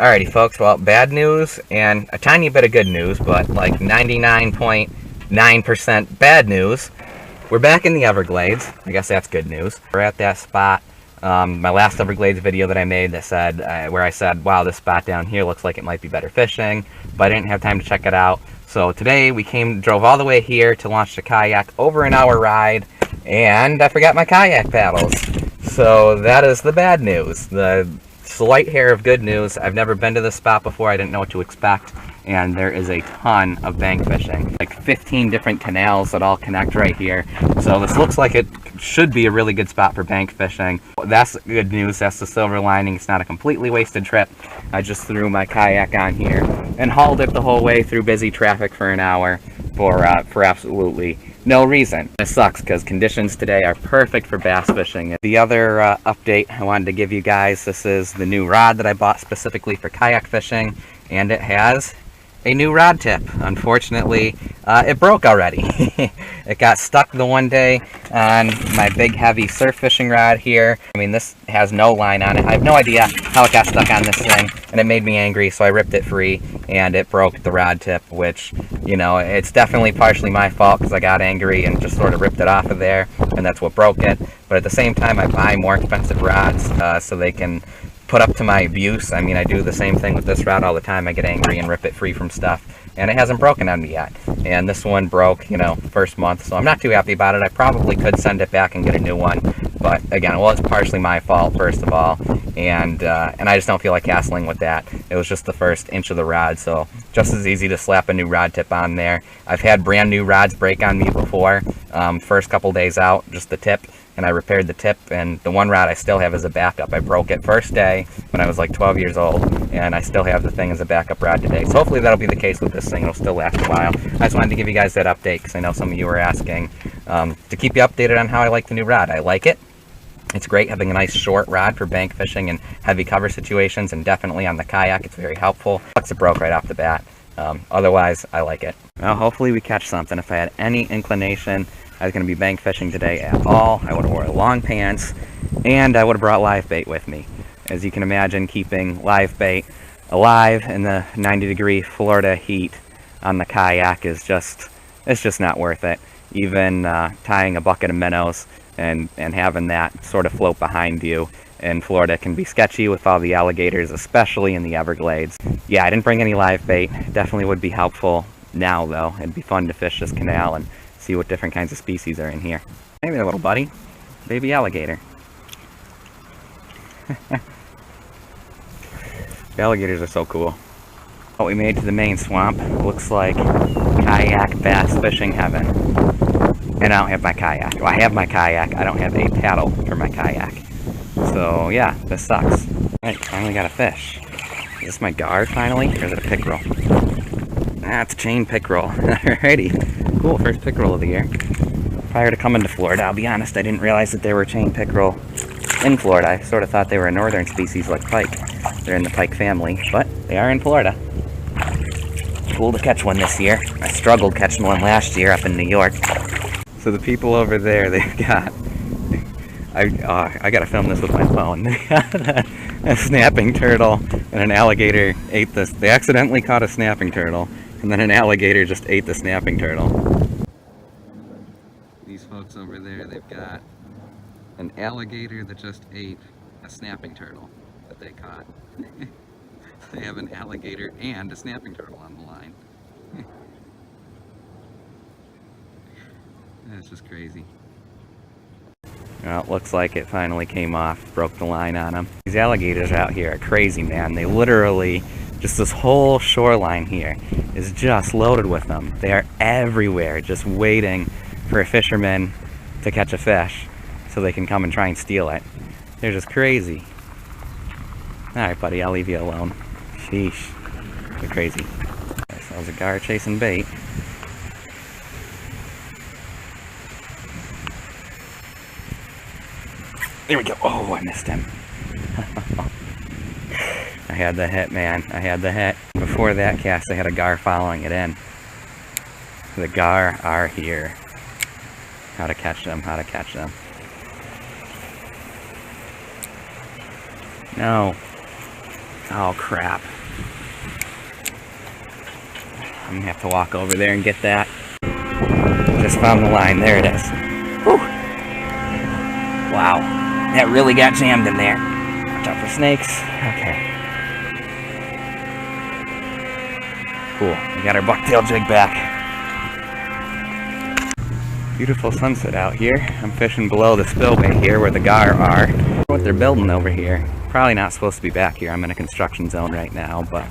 Alrighty folks, well, bad news and a tiny bit of good news, but like 99.9% bad news. We're back in the Everglades. I guess that's good news. We're at that spot, my last Everglades video that I made that said, where I said, wow, this spot down here looks like it might be better fishing, but I didn't have time to check it out. So today we drove all the way here to launch the kayak, over an hour ride, and I forgot my kayak paddles. So that is the bad news. The slight hair of good news, I've never been to this spot before, I didn't know what to expect, and there is a ton of bank fishing. Like 15 different canals that all connect right here. So this looks like it should be a really good spot for bank fishing. That's good news, that's the silver lining. It's not a completely wasted trip. I just threw my kayak on here and hauled it the whole way through busy traffic for an hour for absolutely no reason. It sucks because conditions today are perfect for bass fishing. The other update I wanted to give you guys, this is the new rod that I bought specifically for kayak fishing, and it has a new rod tip. Unfortunately, it broke already. It got stuck the one day on my big heavy surf fishing rod here. I mean, this has no line on it. I have no idea how it got stuck on this thing, and it made me angry, so I ripped it free, and it broke the rod tip, which, you know, it's definitely partially my fault because I got angry and just sort of ripped it off of there, and that's what broke it. But at the same time, I buy more expensive rods so they can put up to my abuse. I mean, I do the same thing with this rod all the time. I get angry and rip it free from stuff, and it hasn't broken on me yet. And this one broke, you know, first month, so I'm not too happy about it. I probably could send it back and get a new one, but again, well, it's partially my fault, first of all, and I just don't feel like hassling with that. It was just the first inch of the rod, so just as easy to slap a new rod tip on there. I've had brand new rods break on me before. First couple days out, just the tip, and I repaired the tip, and the one rod I still have as a backup. I broke it first day when I was like 12 years old, and I still have the thing as a backup rod today. So hopefully that'll be the case with this thing. It'll still last a while. I just wanted to give you guys that update because I know some of you were asking to keep you updated on how I like the new rod. I like it. It's great having a nice short rod for bank fishing and heavy cover situations, and definitely on the kayak it's very helpful. It broke right off the bat. Otherwise, I like it. Well, hopefully we catch something. If I had any inclination I was going to be bank fishing today at all, I would have worn long pants, and I would have brought live bait with me. As you can imagine, keeping live bait alive in the 90-degree Florida heat on the kayak is just not worth it. Even tying a bucket of minnows and having that sort of float behind you in Florida can be sketchy with all the alligators, especially in the Everglades. Yeah, I didn't bring any live bait. Definitely would be helpful now, though. It'd be fun to fish this canal and see what different kinds of species are in here. Hey there, little buddy. Baby alligator. The alligators are so cool. Well, we made to the main swamp. Looks like kayak bass fishing heaven. And I don't have my kayak. Well, I have my kayak. I don't have a paddle for my kayak. So yeah, this sucks. Alright, finally got a fish. Is this my gar finally? Or is it a pickerel? Ah, it's a chain pickerel. Alrighty. Cool, first pickerel of the year. Prior to coming to Florida, I'll be honest, I didn't realize that there were chain pickerel in Florida. I sort of thought they were a northern species like pike. They're in the pike family, but they are in Florida. Cool to catch one this year. I struggled catching one last year up in New York. So the people over there, they've got... I gotta film this with my phone. They got a snapping turtle, and an alligator ate this. They accidentally caught a snapping turtle, and then an alligator just ate the snapping turtle. These folks over there, they've got an alligator that just ate a snapping turtle that they caught. They have an alligator and a snapping turtle on the line. That's just crazy. Well, it looks like it finally came off, broke the line on them. These alligators out here are crazy, man. They literally, just this whole shoreline here is just loaded with them. They are everywhere, just waiting for a fisherman to catch a fish so they can come and try and steal it. They're just crazy. Alright, buddy, I'll leave you alone. Sheesh. They're crazy. So that was a gar chasing bait. There we go. Oh, I missed him. I had the hit, man. I had the hit. Before that cast, I had a gar following it in. The gar are here. How to catch them, how to catch them. No. Oh crap. I'm gonna have to walk over there and get that. Just found the line. There it is. Whew. Wow. That really got jammed in there. Watch out for snakes. Okay. Cool. We got our bucktail jig back. Beautiful sunset out here. I'm fishing below the spillway here where the gar are. What they're building over here. Probably not supposed to be back here. I'm in a construction zone right now, but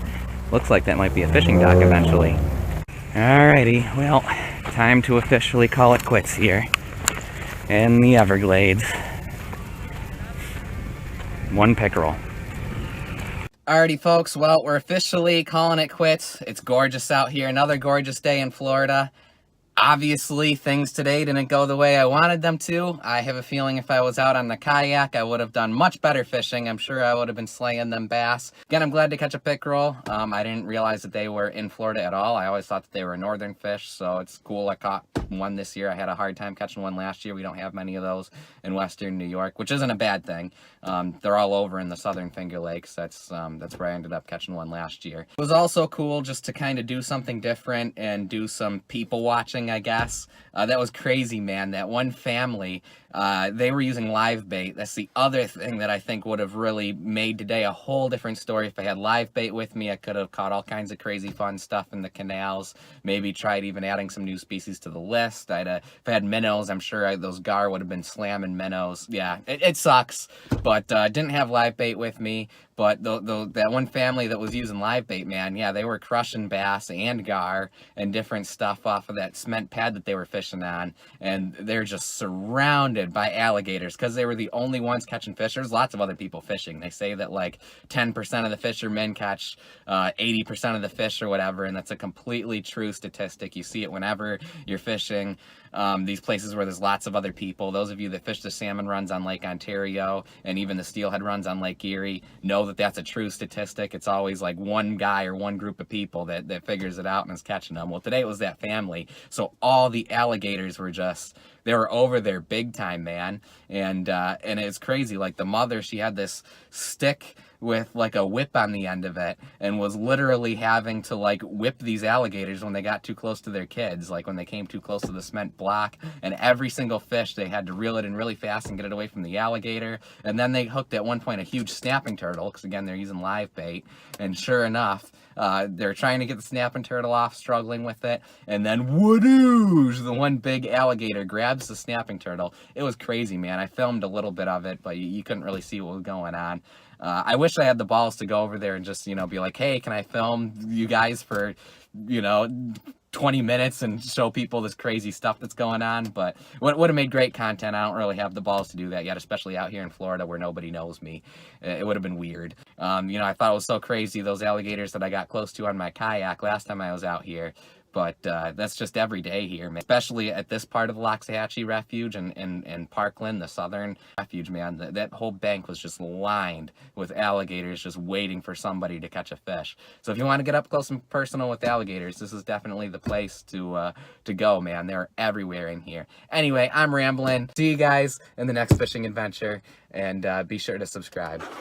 looks like that might be a fishing dock eventually. Alrighty, well, time to officially call it quits here in the Everglades. One pickerel. Alrighty folks, well, we're officially calling it quits. It's gorgeous out here, another gorgeous day in Florida. Obviously, things today didn't go the way I wanted them to. I have a feeling if I was out on the kayak, I would have done much better fishing. I'm sure I would have been slaying them bass. Again, I'm glad to catch a pickerel. I didn't realize that they were in Florida at all. I always thought that they were a northern fish, so it's cool I caught one this year. I had a hard time catching one last year. We don't have many of those in western New York, which isn't a bad thing. They're all over in the southern Finger Lakes. That's where I ended up catching one last year. It was also cool just to kind of do something different and do some people watching, I guess. That was crazy, man. That one family, they were using live bait. That's the other thing that I think would have really made today a whole different story. If I had live bait with me, I could have caught all kinds of crazy fun stuff in the canals. Maybe tried even adding some new species to the list. If I had minnows, I'm sure those gar would have been slamming minnows. Yeah, it sucks, but didn't have live bait with me. But that one family that was using live bait, man, yeah, they were crushing bass and gar and different stuff off of that cement pad that they were fishing on. And they're just surrounded by alligators because they were the only ones catching fish. There's lots of other people fishing. They say that like 10% of the fishermen catch 80% of the fish or whatever. And that's a completely true statistic. You see it whenever you're fishing these places where there's lots of other people. Those of you that fish the salmon runs on Lake Ontario and even the steelhead runs on Lake Erie know that that's a true statistic. It's always like one guy or one group of people that figures it out and is catching them. Well, today it was that family. So all the alligators were they were over there big time, man. And it's crazy. Like the mother, she had this stick with like a whip on the end of it and was literally having to like whip these alligators when they got too close to their kids, like when they came too close to the cement block. And every single fish, they had to reel it in really fast and get it away from the alligator. And then they hooked at one point a huge snapping turtle, because again, they're using live bait. And sure enough, they're trying to get the snapping turtle off, struggling with it, and then whoodoosh, the one big alligator grabs the snapping turtle. It was crazy, man. I filmed a little bit of it, but you couldn't really see what was going on. I wish I had the balls to go over there and just, be like, hey, can I film you guys for, 20 minutes and show people this crazy stuff that's going on? But would have made great content. I don't really have the balls to do that yet, especially out here in Florida where nobody knows me. It would have been weird. I thought it was so crazy, those alligators that I got close to on my kayak last time I was out here. But that's just every day here, man. Especially at this part of the Loxahatchee Refuge and Parkland, the southern refuge, man. That whole bank was just lined with alligators just waiting for somebody to catch a fish. So if you want to get up close and personal with alligators, this is definitely the place to go, man. They're everywhere in here. Anyway, I'm rambling. See you guys in the next fishing adventure, and be sure to subscribe.